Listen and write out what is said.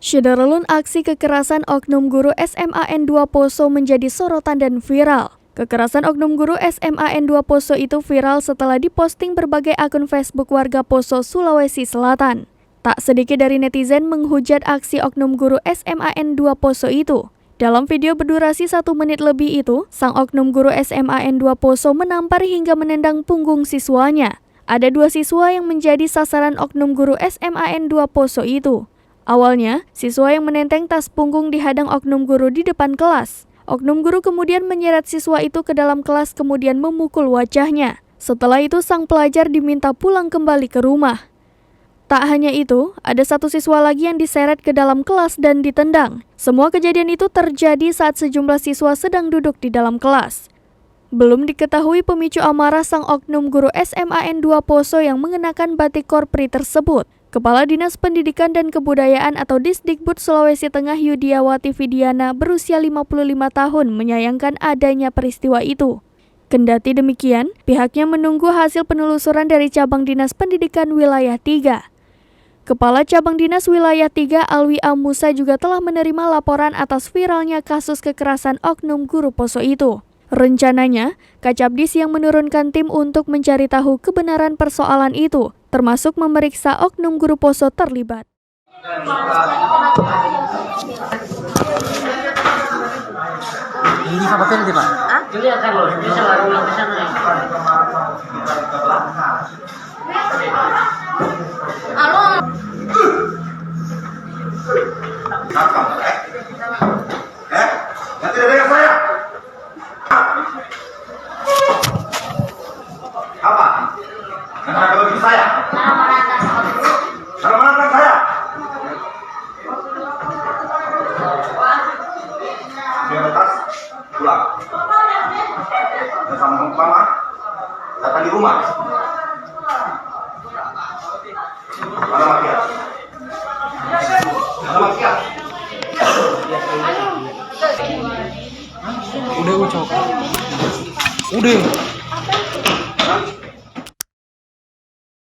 Syederulun aksi kekerasan oknum guru SMAN 2 Poso menjadi sorotan dan viral. Kekerasan oknum guru SMAN 2 Poso itu viral setelah diposting berbagai akun Facebook warga Poso, Sulawesi Selatan. Tak sedikit dari netizen menghujat aksi oknum guru SMAN 2 Poso itu. Dalam video berdurasi 1 menit lebih itu, sang oknum guru SMAN 2 Poso menampar hingga menendang punggung siswanya. Ada 2 siswa yang menjadi sasaran oknum guru SMAN 2 Poso itu. Awalnya, siswa yang menenteng tas punggung dihadang oknum guru di depan kelas. Oknum guru kemudian menyeret siswa itu ke dalam kelas kemudian memukul wajahnya. Setelah itu sang pelajar diminta pulang kembali ke rumah. Tak hanya itu, ada 1 siswa lagi yang diseret ke dalam kelas dan ditendang. Semua kejadian itu terjadi saat sejumlah siswa sedang duduk di dalam kelas. Belum diketahui pemicu amarah sang oknum guru SMAN 2 Poso yang mengenakan batik korpri tersebut. Kepala Dinas Pendidikan dan Kebudayaan atau Disdikbud Sulawesi Tengah Yudiawati Vidiana berusia 55 tahun menyayangkan adanya peristiwa itu. Kendati demikian, pihaknya menunggu hasil penelusuran dari Cabang Dinas Pendidikan Wilayah 3. Kepala Cabang Dinas Wilayah 3 Alwi Amusa juga telah menerima laporan atas viralnya kasus kekerasan oknum guru Poso itu. Rencananya, Kacabdis yang menurunkan tim untuk mencari tahu kebenaran persoalan itu, termasuk memeriksa oknum guru Poso terlibat. Ini apa tadi, Pak? Jadi akan loh, bisa nggak ulang ke sana ya? Halo. Nanti dengar saya. Apa? Karena kalau bagi saya. Kalau menantang saya. Dia atas pulang. Bersama mama datang di rumah. Mana Makia? Mana Makia? Udah ucap. Udah.